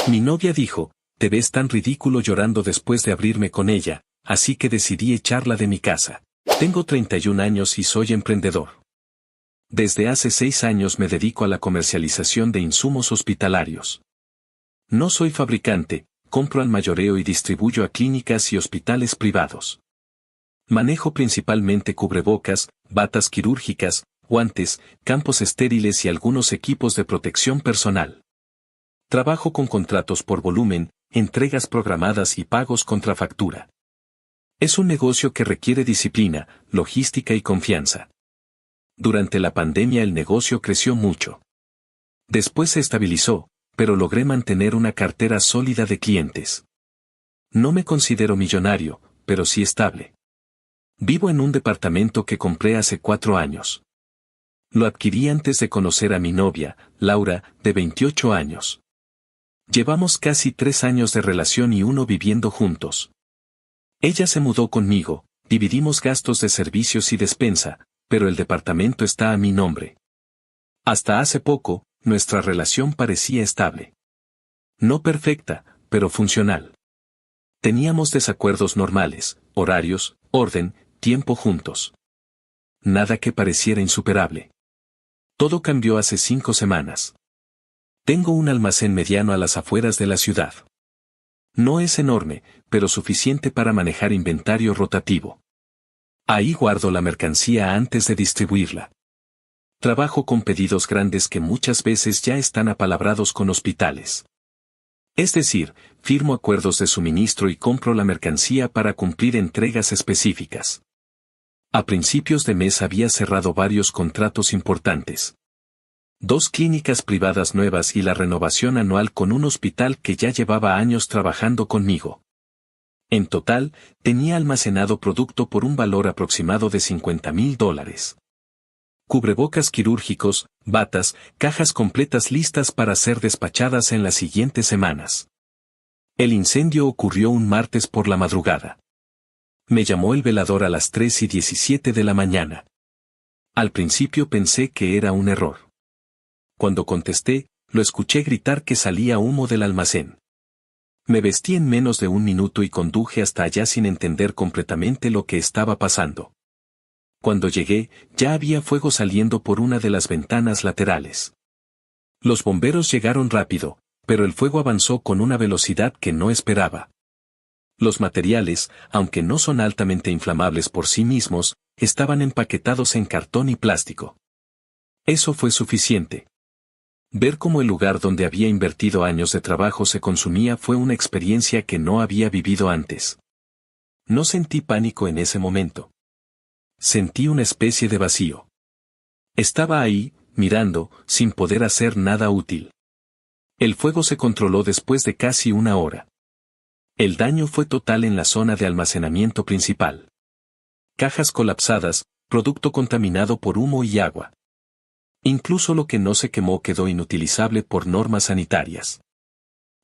Mi novia dijo, te ves tan ridículo llorando después de abrirme con ella, así que decidí echarla de mi casa. Tengo 31 años y soy emprendedor. Desde hace 6 años me dedico a la comercialización de insumos hospitalarios. No soy fabricante, compro al mayoreo y distribuyo a clínicas y hospitales privados. Manejo principalmente cubrebocas, batas quirúrgicas, guantes, campos estériles y algunos equipos de protección personal. Trabajo con contratos por volumen, entregas programadas y pagos contra factura. Es un negocio que requiere disciplina, logística y confianza. Durante la pandemia el negocio creció mucho. Después se estabilizó, pero logré mantener una cartera sólida de clientes. No me considero millonario, pero sí estable. Vivo en un departamento que compré hace 4 años. Lo adquirí antes de conocer a mi novia, Laura, de 28 años. Llevamos casi 3 años de relación y 1 viviendo juntos. Ella se mudó conmigo, dividimos gastos de servicios y despensa, pero el departamento está a mi nombre. Hasta hace poco, nuestra relación parecía estable. No perfecta, pero funcional. Teníamos desacuerdos normales, horarios, orden, tiempo juntos. Nada que pareciera insuperable. Todo cambió hace 5 semanas. Tengo un almacén mediano a las afueras de la ciudad. No es enorme, pero suficiente para manejar inventario rotativo. Ahí guardo la mercancía antes de distribuirla. Trabajo con pedidos grandes que muchas veces ya están apalabrados con hospitales. Es decir, firmo acuerdos de suministro y compro la mercancía para cumplir entregas específicas. A principios de mes había cerrado varios contratos importantes. 2 clínicas privadas nuevas y la renovación anual con un hospital que ya llevaba años trabajando conmigo. En total, tenía almacenado producto por un valor aproximado de $50,000. Cubrebocas quirúrgicos, batas, cajas completas listas para ser despachadas en las siguientes semanas. El incendio ocurrió un martes por la madrugada. Me llamó el velador a las 3:17 de la mañana. Al principio pensé que era un error. Cuando contesté, lo escuché gritar que salía humo del almacén. Me vestí en menos de 1 minuto y conduje hasta allá sin entender completamente lo que estaba pasando. Cuando llegué, ya había fuego saliendo por una de las ventanas laterales. Los bomberos llegaron rápido, pero el fuego avanzó con una velocidad que no esperaba. Los materiales, aunque no son altamente inflamables por sí mismos, estaban empaquetados en cartón y plástico. Eso fue suficiente. Ver cómo el lugar donde había invertido años de trabajo se consumía fue una experiencia que no había vivido antes. No sentí pánico en ese momento. Sentí una especie de vacío. Estaba ahí, mirando, sin poder hacer nada útil. El fuego se controló después de casi 1 hora. El daño fue total en la zona de almacenamiento principal. Cajas colapsadas, producto contaminado por humo y agua. Incluso lo que no se quemó quedó inutilizable por normas sanitarias.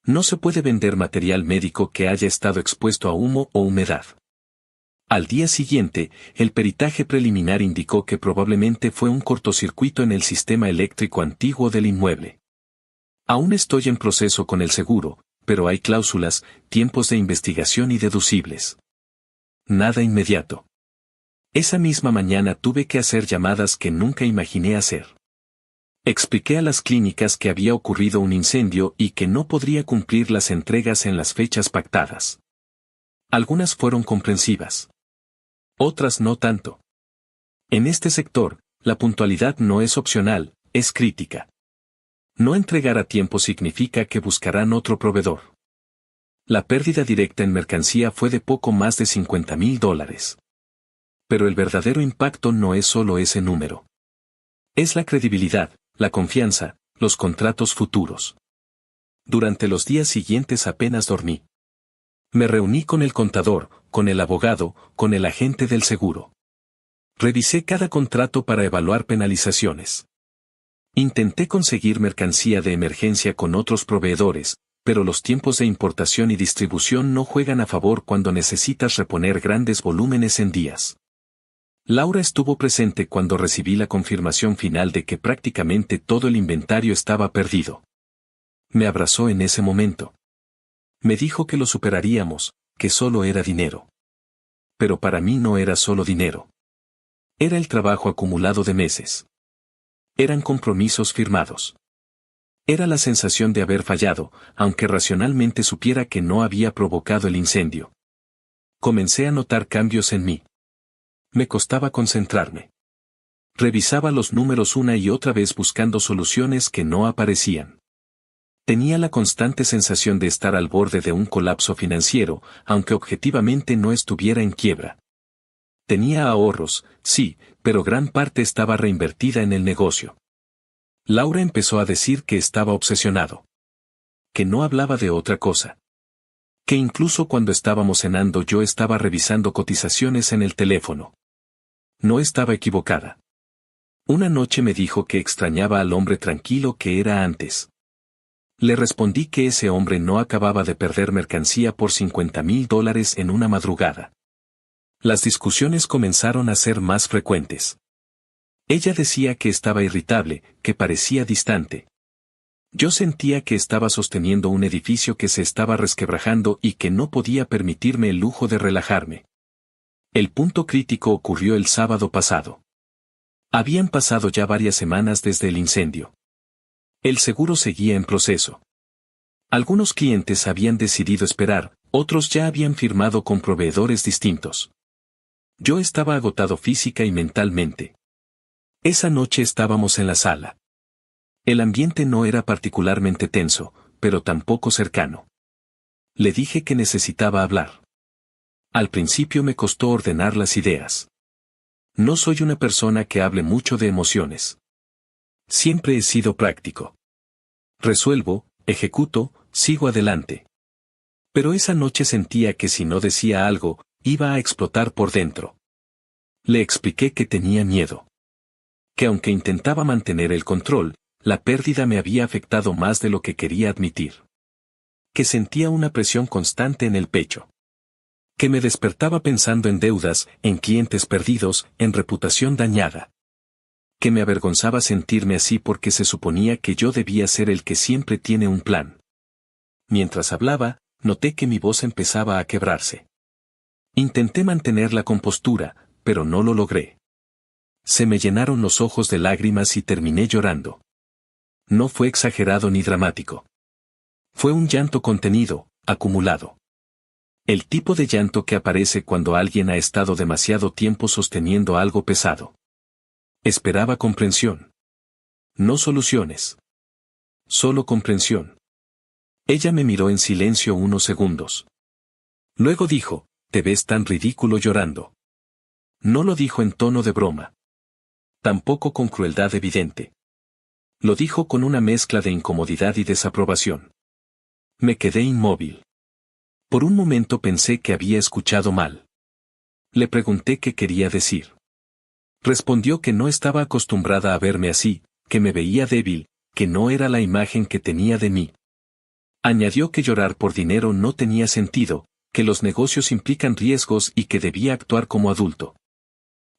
No se puede vender material médico que haya estado expuesto a humo o humedad. Al día siguiente, el peritaje preliminar indicó que probablemente fue un cortocircuito en el sistema eléctrico antiguo del inmueble. Aún estoy en proceso con el seguro, pero hay cláusulas, tiempos de investigación y deducibles. Nada inmediato. Esa misma mañana tuve que hacer llamadas que nunca imaginé hacer. Expliqué a las clínicas que había ocurrido un incendio y que no podría cumplir las entregas en las fechas pactadas. Algunas fueron comprensivas. Otras no tanto. En este sector, la puntualidad no es opcional, es crítica. No entregar a tiempo significa que buscarán otro proveedor. La pérdida directa en mercancía fue de poco más de $50,000. Pero el verdadero impacto no es solo ese número. Es la credibilidad, la confianza, los contratos futuros. Durante los días siguientes apenas dormí. Me reuní con el contador, con el abogado, con el agente del seguro. Revisé cada contrato para evaluar penalizaciones. Intenté conseguir mercancía de emergencia con otros proveedores, pero los tiempos de importación y distribución no juegan a favor cuando necesitas reponer grandes volúmenes en días. Laura estuvo presente cuando recibí la confirmación final de que prácticamente todo el inventario estaba perdido. Me abrazó en ese momento. Me dijo que lo superaríamos, que solo era dinero. Pero para mí no era solo dinero. Era el trabajo acumulado de meses. Eran compromisos firmados. Era la sensación de haber fallado, aunque racionalmente supiera que no había provocado el incendio. Comencé a notar cambios en mí. Me costaba concentrarme. Revisaba los números una y otra vez buscando soluciones que no aparecían. Tenía la constante sensación de estar al borde de un colapso financiero, aunque objetivamente no estuviera en quiebra. Tenía ahorros, sí, pero gran parte estaba reinvertida en el negocio. Laura empezó a decir que estaba obsesionado. Que no hablaba de otra cosa. Que incluso cuando estábamos cenando yo estaba revisando cotizaciones en el teléfono. No estaba equivocada. Una noche me dijo que extrañaba al hombre tranquilo que era antes. Le respondí que ese hombre no acababa de perder mercancía por $50,000 en una madrugada. Las discusiones comenzaron a ser más frecuentes. Ella decía que estaba irritable, que parecía distante. Yo sentía que estaba sosteniendo un edificio que se estaba resquebrajando y que no podía permitirme el lujo de relajarme. El punto crítico ocurrió el sábado pasado. Habían pasado ya varias semanas desde el incendio. El seguro seguía en proceso. Algunos clientes habían decidido esperar, otros ya habían firmado con proveedores distintos. Yo estaba agotado física y mentalmente. Esa noche estábamos en la sala. El ambiente no era particularmente tenso, pero tampoco cercano. Le dije que necesitaba hablar. Al principio me costó ordenar las ideas. No soy una persona que hable mucho de emociones. Siempre he sido práctico. Resuelvo, ejecuto, sigo adelante. Pero esa noche sentía que si no decía algo, iba a explotar por dentro. Le expliqué que tenía miedo. Que aunque intentaba mantener el control, la pérdida me había afectado más de lo que quería admitir. Que sentía una presión constante en el pecho. Que me despertaba pensando en deudas, en clientes perdidos, en reputación dañada. Que me avergonzaba sentirme así porque se suponía que yo debía ser el que siempre tiene un plan. Mientras hablaba, noté que mi voz empezaba a quebrarse. Intenté mantener la compostura, pero no lo logré. Se me llenaron los ojos de lágrimas y terminé llorando. No fue exagerado ni dramático. Fue un llanto contenido, acumulado. El tipo de llanto que aparece cuando alguien ha estado demasiado tiempo sosteniendo algo pesado. Esperaba comprensión. No soluciones. Solo comprensión. Ella me miró en silencio unos segundos. Luego dijo, «Te ves tan ridículo llorando». No lo dijo en tono de broma. Tampoco con crueldad evidente. Lo dijo con una mezcla de incomodidad y desaprobación. Me quedé inmóvil. Por un momento pensé que había escuchado mal. Le pregunté qué quería decir. Respondió que no estaba acostumbrada a verme así, que me veía débil, que no era la imagen que tenía de mí. Añadió que llorar por dinero no tenía sentido, que los negocios implican riesgos y que debía actuar como adulto.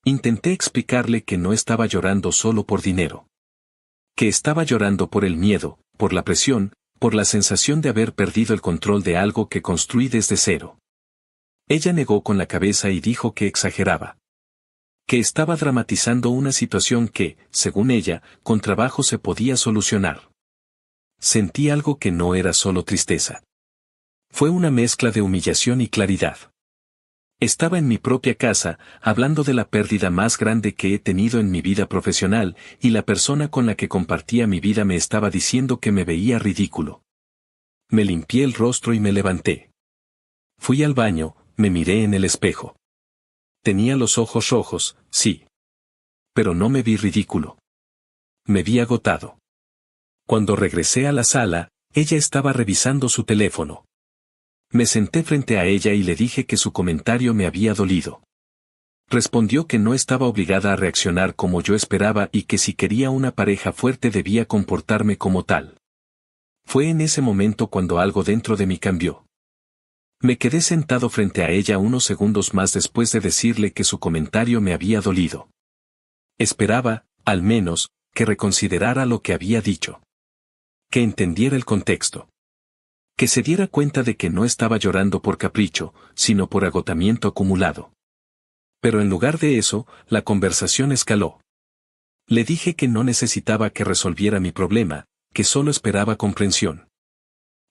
Intenté explicarle que no estaba llorando solo por dinero. Que estaba llorando por el miedo, por la presión, por la sensación de haber perdido el control de algo que construí desde cero. Ella negó con la cabeza y dijo que exageraba. Que estaba dramatizando una situación que, según ella, con trabajo se podía solucionar. Sentí algo que no era solo tristeza. Fue una mezcla de humillación y claridad. Estaba en mi propia casa, hablando de la pérdida más grande que he tenido en mi vida profesional, y la persona con la que compartía mi vida me estaba diciendo que me veía ridículo. Me limpié el rostro y me levanté. Fui al baño, me miré en el espejo. Tenía los ojos rojos, sí. Pero no me vi ridículo. Me vi agotado. Cuando regresé a la sala, ella estaba revisando su teléfono. Me senté frente a ella y le dije que su comentario me había dolido. Respondió que no estaba obligada a reaccionar como yo esperaba y que si quería una pareja fuerte debía comportarme como tal. Fue en ese momento cuando algo dentro de mí cambió. Me quedé sentado frente a ella unos segundos más después de decirle que su comentario me había dolido. Esperaba, al menos, que reconsiderara lo que había dicho. que entendiera el contexto. Que se diera cuenta de que no estaba llorando por capricho, sino por agotamiento acumulado. Pero en lugar de eso, la conversación escaló. Le dije que no necesitaba que resolviera mi problema, que solo esperaba comprensión.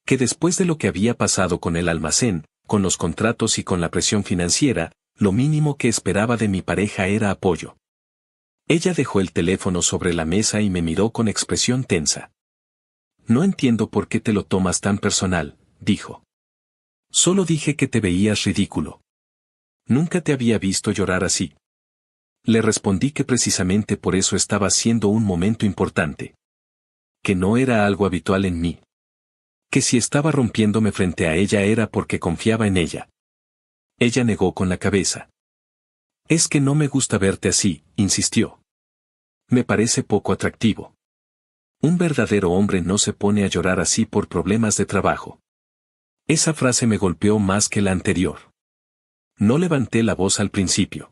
Que después de lo que había pasado con el almacén, con los contratos y con la presión financiera, lo mínimo que esperaba de mi pareja era apoyo. Ella dejó el teléfono sobre la mesa y me miró con expresión tensa. No entiendo por qué te lo tomas tan personal, dijo. Solo dije que te veías ridículo. Nunca te había visto llorar así. Le respondí que precisamente por eso estaba siendo un momento importante. Que no era algo habitual en mí. Que si estaba rompiéndome frente a ella era porque confiaba en ella. Ella negó con la cabeza. Es que no me gusta verte así, insistió. Me parece poco atractivo. Un verdadero hombre no se pone a llorar así por problemas de trabajo. Esa frase me golpeó más que la anterior. No levanté la voz al principio.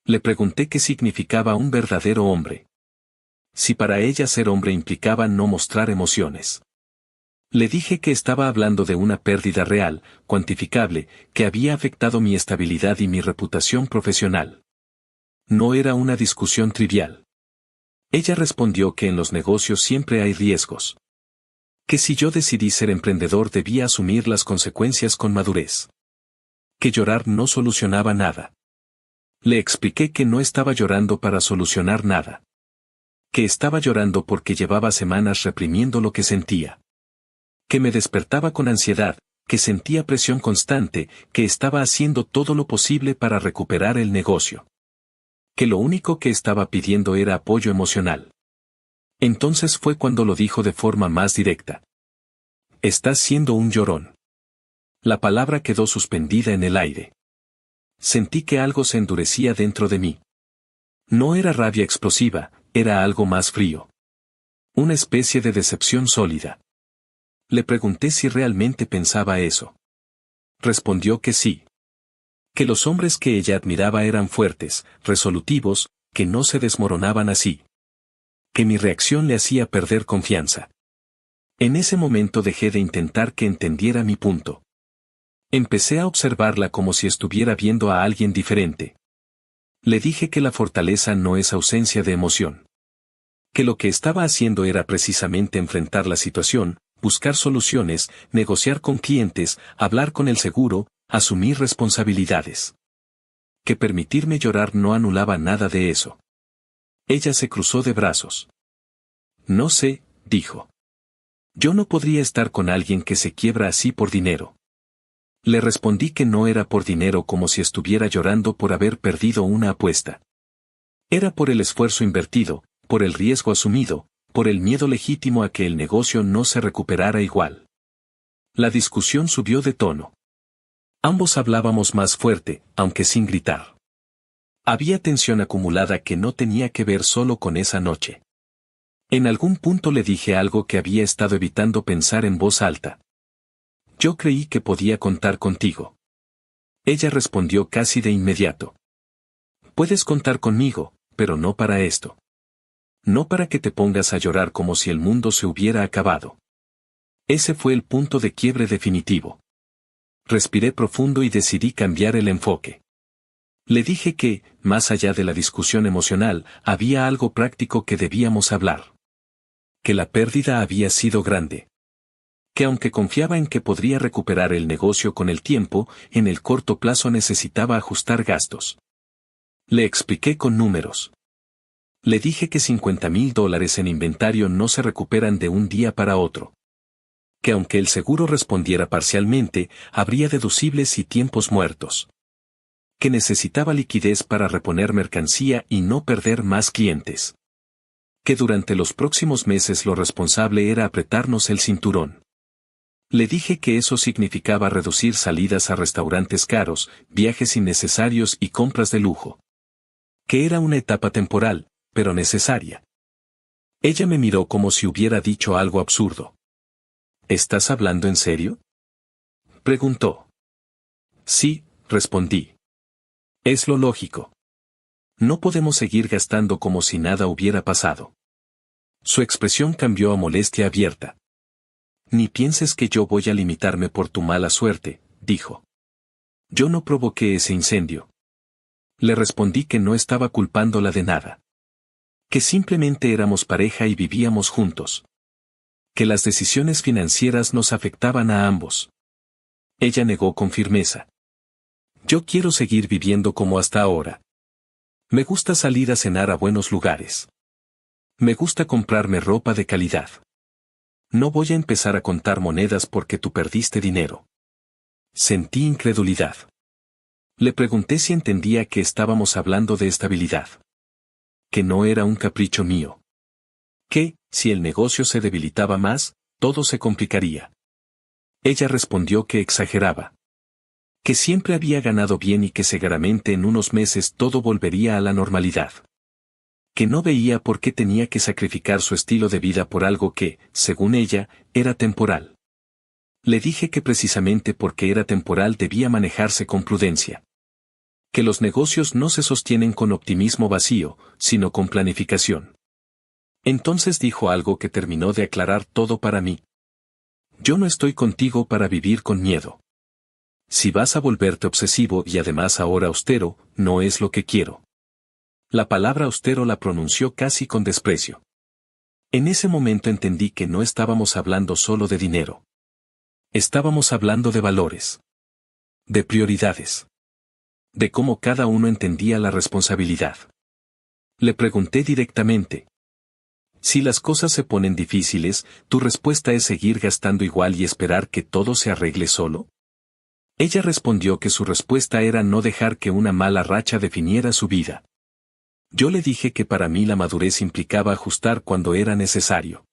Le pregunté qué significaba un verdadero hombre. Si para ella ser hombre implicaba no mostrar emociones. Le dije que estaba hablando de una pérdida real, cuantificable, que había afectado mi estabilidad y mi reputación profesional. No era una discusión trivial. Ella respondió que en los negocios siempre hay riesgos. Que si yo decidí ser emprendedor debía asumir las consecuencias con madurez. Que llorar no solucionaba nada. Le expliqué que no estaba llorando para solucionar nada. Que estaba llorando porque llevaba semanas reprimiendo lo que sentía. Que me despertaba con ansiedad, que sentía presión constante, que estaba haciendo todo lo posible para recuperar el negocio. Que lo único que estaba pidiendo era apoyo emocional. Entonces fue cuando lo dijo de forma más directa. Estás siendo un llorón. La palabra quedó suspendida en el aire. Sentí que algo se endurecía dentro de mí. No era rabia explosiva, era algo más frío. Una especie de decepción sólida. Le pregunté si realmente pensaba eso. Respondió que sí. Que los hombres que ella admiraba eran fuertes, resolutivos, que no se desmoronaban así. Que mi reacción le hacía perder confianza. En ese momento dejé de intentar que entendiera mi punto. Empecé a observarla como si estuviera viendo a alguien diferente. Le dije que la fortaleza no es ausencia de emoción. Que lo que estaba haciendo era precisamente enfrentar la situación, buscar soluciones, negociar con clientes, hablar con el seguro, asumir responsabilidades. Que permitirme llorar no anulaba nada de eso. Ella se cruzó de brazos. No sé, dijo. Yo no podría estar con alguien que se quiebra así por dinero. Le respondí que no era por dinero como si estuviera llorando por haber perdido una apuesta. Era por el esfuerzo invertido, por el riesgo asumido, por el miedo legítimo a que el negocio no se recuperara igual. La discusión subió de tono. Ambos hablábamos más fuerte, aunque sin gritar. Había tensión acumulada que no tenía que ver solo con esa noche. En algún punto le dije algo que había estado evitando pensar en voz alta. Yo creí que podía contar contigo. Ella respondió casi de inmediato. Puedes contar conmigo, pero no para esto. No para que te pongas a llorar como si el mundo se hubiera acabado. Ese fue el punto de quiebre definitivo. Respiré profundo y decidí cambiar el enfoque. Le dije que, más allá de la discusión emocional, había algo práctico que debíamos hablar. Que la pérdida había sido grande. Que aunque confiaba en que podría recuperar el negocio con el tiempo, en el corto plazo necesitaba ajustar gastos. Le expliqué con números. Le dije que $50,000 en inventario no se recuperan de un día para otro. Que aunque el seguro respondiera parcialmente, habría deducibles y tiempos muertos. Que necesitaba liquidez para reponer mercancía y no perder más clientes. Que durante los próximos meses lo responsable era apretarnos el cinturón. Le dije que eso significaba reducir salidas a restaurantes caros, viajes innecesarios y compras de lujo. Que era una etapa temporal, pero necesaria. Ella me miró como si hubiera dicho algo absurdo. ¿Estás hablando en serio?, preguntó. Sí, respondí. Es lo lógico. No podemos seguir gastando como si nada hubiera pasado. Su expresión cambió a molestia abierta. Ni pienses que yo voy a limitarme por tu mala suerte, dijo. Yo no provoqué ese incendio. Le respondí que no estaba culpándola de nada. Que simplemente éramos pareja y vivíamos juntos. Que las decisiones financieras nos afectaban a ambos. Ella negó con firmeza. Yo quiero seguir viviendo como hasta ahora. Me gusta salir a cenar a buenos lugares. Me gusta comprarme ropa de calidad. No voy a empezar a contar monedas porque tú perdiste dinero. Sentí incredulidad. Le pregunté si entendía que estábamos hablando de estabilidad. Que no era un capricho mío. Que, si el negocio se debilitaba más, todo se complicaría. Ella respondió que exageraba. Que siempre había ganado bien y que seguramente en unos meses todo volvería a la normalidad. Que no veía por qué tenía que sacrificar su estilo de vida por algo que, según ella, era temporal. Le dije que precisamente porque era temporal debía manejarse con prudencia. Que los negocios no se sostienen con optimismo vacío, sino con planificación. Entonces dijo algo que terminó de aclarar todo para mí. Yo no estoy contigo para vivir con miedo. Si vas a volverte obsesivo y además ahora austero, no es lo que quiero. La palabra austero la pronunció casi con desprecio. En ese momento entendí que no estábamos hablando solo de dinero. Estábamos hablando de valores. De prioridades. De cómo cada uno entendía la responsabilidad. Le pregunté directamente. Si las cosas se ponen difíciles, ¿tu respuesta es seguir gastando igual y esperar que todo se arregle solo? Ella respondió que su respuesta era no dejar que una mala racha definiera su vida. Yo le dije que para mí la madurez implicaba ajustar cuando era necesario.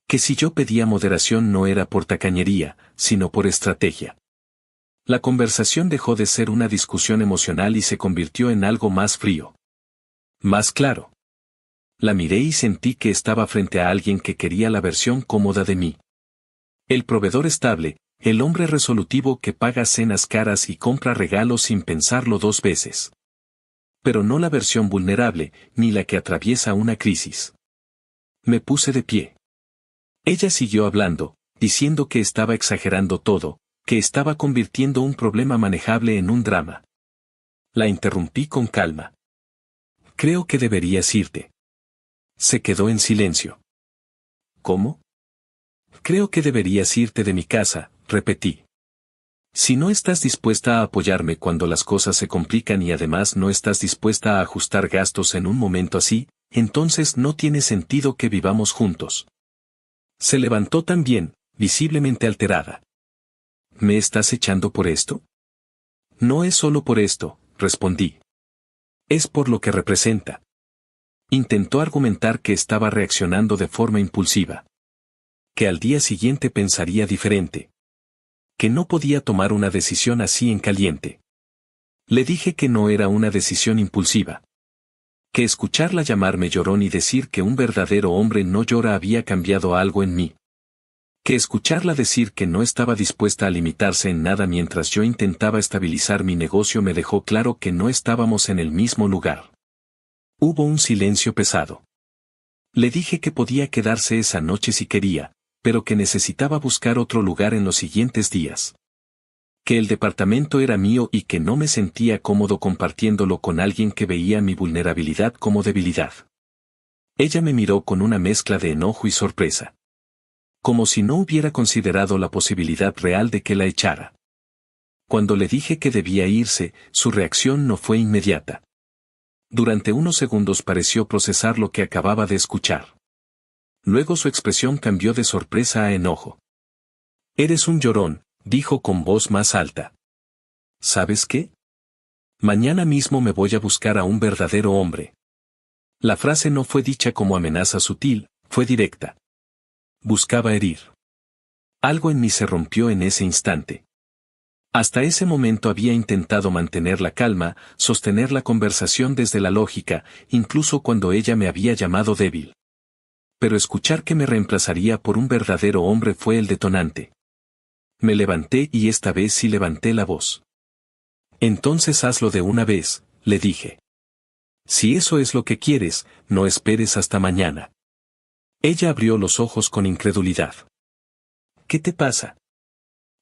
Que si yo pedía moderación no era por tacañería, sino por estrategia. La conversación dejó de ser una discusión emocional y se convirtió en algo más frío. Más claro. La miré y sentí que estaba frente a alguien que quería la versión cómoda de mí. El proveedor estable, el hombre resolutivo que paga cenas caras y compra regalos sin pensarlo dos veces. Pero no la versión vulnerable, ni la que atraviesa una crisis. Me puse de pie. Ella siguió hablando, diciendo que estaba exagerando todo, que estaba convirtiendo un problema manejable en un drama. La interrumpí con calma. Creo que deberías irte. Se quedó en silencio. ¿Cómo? Creo que deberías irte de mi casa, repetí. Si no estás dispuesta a apoyarme cuando las cosas se complican y además no estás dispuesta a ajustar gastos en un momento así, entonces no tiene sentido que vivamos juntos. Se levantó también, visiblemente alterada. ¿Me estás echando por esto? No es solo por esto, respondí. Es por lo que representa. Intentó argumentar que estaba reaccionando de forma impulsiva. Que al día siguiente pensaría diferente. Que no podía tomar una decisión así en caliente. Le dije que no era una decisión impulsiva. Que escucharla llamarme llorón y decir que un verdadero hombre no llora había cambiado algo en mí. Que escucharla decir que no estaba dispuesta a limitarse en nada mientras yo intentaba estabilizar mi negocio me dejó claro que no estábamos en el mismo lugar. Hubo un silencio pesado. Le dije que podía quedarse esa noche si quería, pero que necesitaba buscar otro lugar en los siguientes días. Que el departamento era mío y que no me sentía cómodo compartiéndolo con alguien que veía mi vulnerabilidad como debilidad. Ella me miró con una mezcla de enojo y sorpresa. Como si no hubiera considerado la posibilidad real de que la echara. Cuando le dije que debía irse, su reacción no fue inmediata. Durante unos segundos pareció procesar lo que acababa de escuchar. Luego su expresión cambió de sorpresa a enojo. Eres un llorón, dijo con voz más alta. ¿Sabes qué? Mañana mismo me voy a buscar a un verdadero hombre. La frase no fue dicha como amenaza sutil, fue directa. Buscaba herir. Algo en mí se rompió en ese instante. Hasta ese momento había intentado mantener la calma, sostener la conversación desde la lógica, incluso cuando ella me había llamado débil. Pero escuchar que me reemplazaría por un verdadero hombre fue el detonante. Me levanté y esta vez sí levanté la voz. Entonces hazlo de una vez, le dije. Si eso es lo que quieres, no esperes hasta mañana. Ella abrió los ojos con incredulidad. ¿Qué te pasa?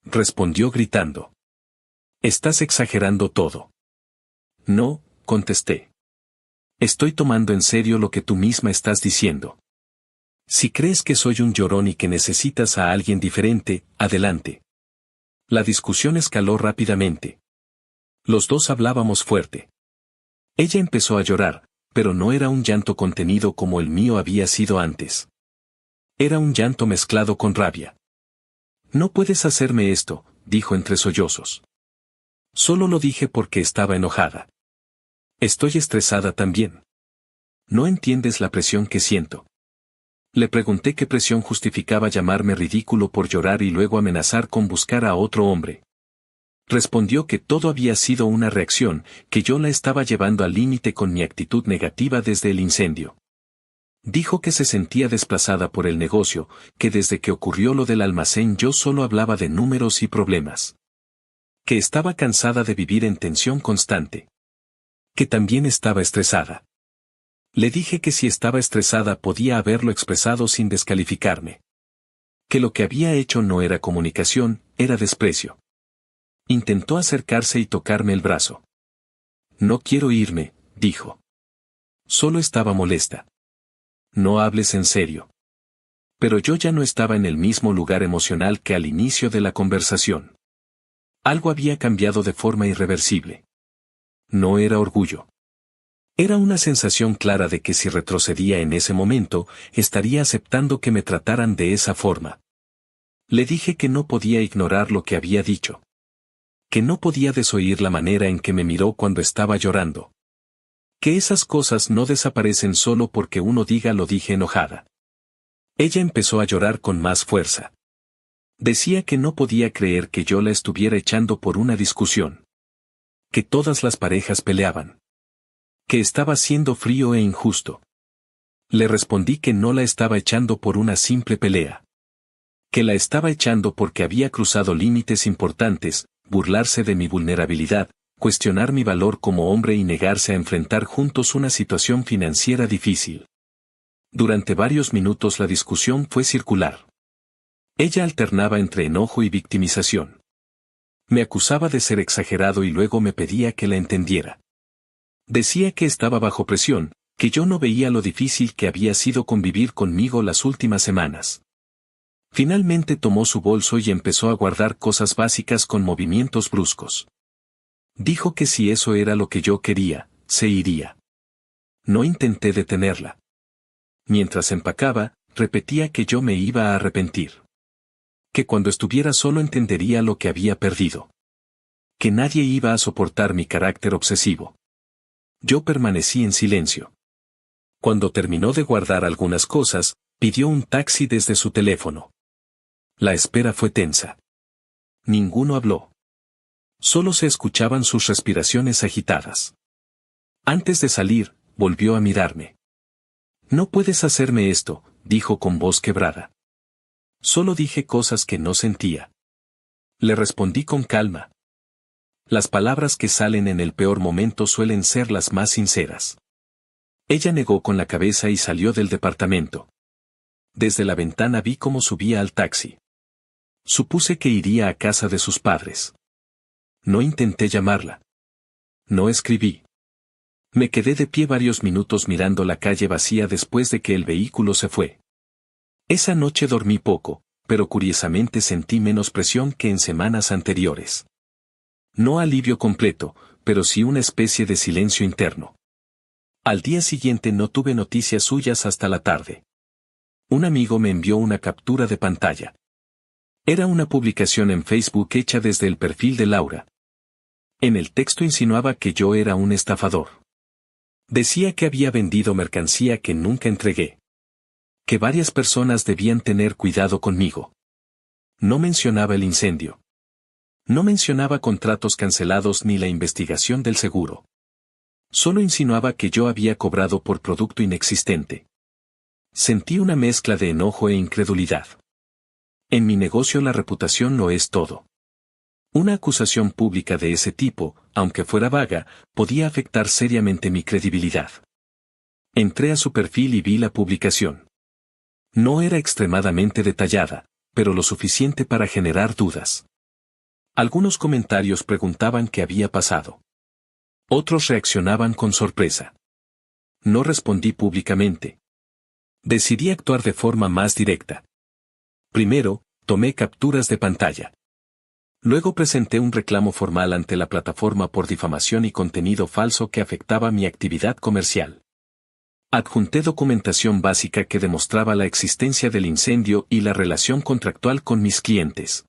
Respondió gritando. Estás exagerando todo. No, contesté. Estoy tomando en serio lo que tú misma estás diciendo. Si crees que soy un llorón y que necesitas a alguien diferente, adelante. La discusión escaló rápidamente. Los dos hablábamos fuerte. Ella empezó a llorar, pero no era un llanto contenido como el mío había sido antes. Era un llanto mezclado con rabia. No puedes hacerme esto, dijo entre sollozos. Solo lo dije porque estaba enojada. Estoy estresada también. No entiendes la presión que siento. Le pregunté qué presión justificaba llamarme ridículo por llorar y luego amenazar con buscar a otro hombre. Respondió que todo había sido una reacción, que yo la estaba llevando al límite con mi actitud negativa desde el incendio. Dijo que se sentía desplazada por el negocio, que desde que ocurrió lo del almacén yo solo hablaba de números y problemas. Que estaba cansada de vivir en tensión constante. Que también estaba estresada. Le dije que si estaba estresada podía haberlo expresado sin descalificarme. Que lo que había hecho no era comunicación, era desprecio. Intentó acercarse y tocarme el brazo. No quiero irme, dijo. Solo estaba molesta. No hables en serio. Pero yo ya no estaba en el mismo lugar emocional que al inicio de la conversación. Algo había cambiado de forma irreversible. No era orgullo. Era una sensación clara de que si retrocedía en ese momento, estaría aceptando que me trataran de esa forma. Le dije que no podía ignorar lo que había dicho. Que no podía desoír la manera en que me miró cuando estaba llorando. Que esas cosas no desaparecen solo porque uno diga lo dije enojada. Ella empezó a llorar con más fuerza. Decía que no podía creer que yo la estuviera echando por una discusión. Que todas las parejas peleaban. Que estaba siendo frío e injusto. Le respondí que no la estaba echando por una simple pelea. Que la estaba echando porque había cruzado límites importantes, burlarse de mi vulnerabilidad, cuestionar mi valor como hombre y negarse a enfrentar juntos una situación financiera difícil. Durante varios minutos la discusión fue circular. Ella alternaba entre enojo y victimización. Me acusaba de ser exagerado y luego me pedía que la entendiera. Decía que estaba bajo presión, que yo no veía lo difícil que había sido convivir conmigo las últimas semanas. Finalmente tomó su bolso y empezó a guardar cosas básicas con movimientos bruscos. Dijo que si eso era lo que yo quería, se iría. No intenté detenerla. Mientras empacaba, repetía que yo me iba a arrepentir. Que cuando estuviera solo entendería lo que había perdido. Que nadie iba a soportar mi carácter obsesivo. Yo permanecí en silencio. Cuando terminó de guardar algunas cosas, pidió un taxi desde su teléfono. La espera fue tensa. Ninguno habló. Solo se escuchaban sus respiraciones agitadas. Antes de salir, volvió a mirarme. No puedes hacerme esto, dijo con voz quebrada. Solo dije cosas que no sentía. Le respondí con calma. Las palabras que salen en el peor momento suelen ser las más sinceras. Ella negó con la cabeza y salió del departamento. Desde la ventana vi cómo subía al taxi. Supuse que iría a casa de sus padres. No intenté llamarla. No escribí. Me quedé de pie varios minutos mirando la calle vacía después de que el vehículo se fue. Esa noche dormí poco, pero curiosamente sentí menos presión que en semanas anteriores. No alivio completo, pero sí una especie de silencio interno. Al día siguiente no tuve noticias suyas hasta la tarde. Un amigo me envió una captura de pantalla. Era una publicación en Facebook hecha desde el perfil de Laura. En el texto insinuaba que yo era un estafador. Decía que había vendido mercancía que nunca entregué. Que varias personas debían tener cuidado conmigo. No mencionaba el incendio. No mencionaba contratos cancelados ni la investigación del seguro. Solo insinuaba que yo había cobrado por producto inexistente. Sentí una mezcla de enojo e incredulidad. En mi negocio la reputación lo es todo. Una acusación pública de ese tipo, aunque fuera vaga, podía afectar seriamente mi credibilidad. Entré a su perfil y vi la publicación. No era extremadamente detallada, pero lo suficiente para generar dudas. Algunos comentarios preguntaban qué había pasado. Otros reaccionaban con sorpresa. No respondí públicamente. Decidí actuar de forma más directa. Primero, tomé capturas de pantalla. Luego presenté un reclamo formal ante la plataforma por difamación y contenido falso que afectaba mi actividad comercial. Adjunté documentación básica que demostraba la existencia del incendio y la relación contractual con mis clientes.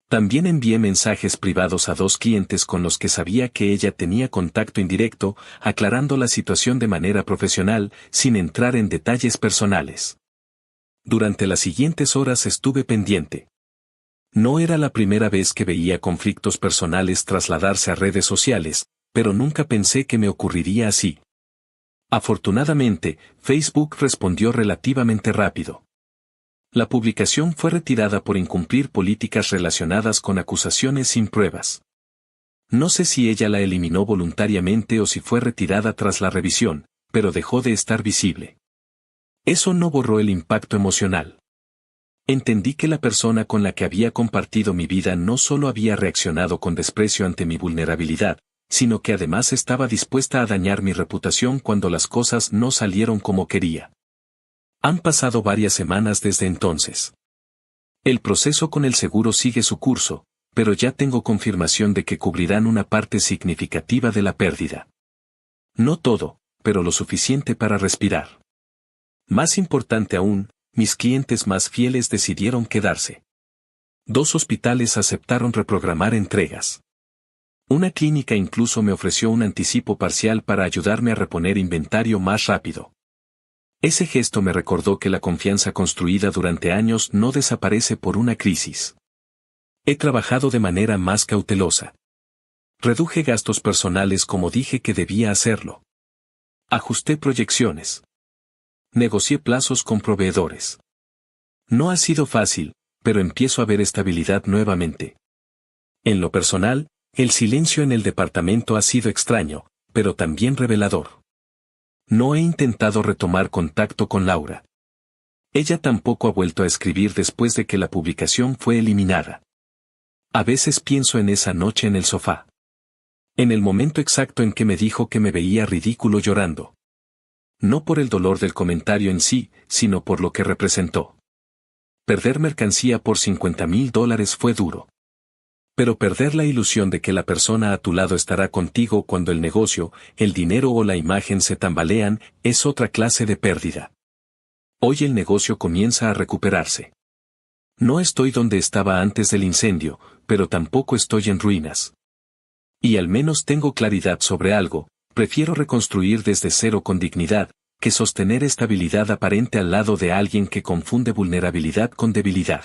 También envié mensajes privados a 2 clientes con los que sabía que ella tenía contacto indirecto, aclarando la situación de manera profesional, sin entrar en detalles personales. Durante las siguientes horas estuve pendiente. No era la primera vez que veía conflictos personales trasladarse a redes sociales, pero nunca pensé que me ocurriría así. Afortunadamente, Facebook respondió relativamente rápido. La publicación fue retirada por incumplir políticas relacionadas con acusaciones sin pruebas. No sé si ella la eliminó voluntariamente o si fue retirada tras la revisión, pero dejó de estar visible. Eso no borró el impacto emocional. Entendí que la persona con la que había compartido mi vida no solo había reaccionado con desprecio ante mi vulnerabilidad, sino que además estaba dispuesta a dañar mi reputación cuando las cosas no salieron como quería. Han pasado varias semanas desde entonces. El proceso con el seguro sigue su curso, pero ya tengo confirmación de que cubrirán una parte significativa de la pérdida. No todo, pero lo suficiente para respirar. Más importante aún, mis clientes más fieles decidieron quedarse. 2 hospitales aceptaron reprogramar entregas. Una clínica incluso me ofreció un anticipo parcial para ayudarme a reponer inventario más rápido. Ese gesto me recordó que la confianza construida durante años no desaparece por una crisis. He trabajado de manera más cautelosa. Reduje gastos personales como dije que debía hacerlo. Ajusté proyecciones. Negocié plazos con proveedores. No ha sido fácil, pero empiezo a ver estabilidad nuevamente. En lo personal, el silencio en el departamento ha sido extraño, pero también revelador. No he intentado retomar contacto con Laura. Ella tampoco ha vuelto a escribir después de que la publicación fue eliminada. A veces pienso en esa noche en el sofá. En el momento exacto en que me dijo que me veía ridículo llorando. No por el dolor del comentario en sí, sino por lo que representó. Perder mercancía por $50,000 fue duro. Pero perder la ilusión de que la persona a tu lado estará contigo cuando el negocio, el dinero o la imagen se tambalean, es otra clase de pérdida. Hoy el negocio comienza a recuperarse. No estoy donde estaba antes del incendio, pero tampoco estoy en ruinas. Y al menos tengo claridad sobre algo, prefiero reconstruir desde cero con dignidad, que sostener estabilidad aparente al lado de alguien que confunde vulnerabilidad con debilidad.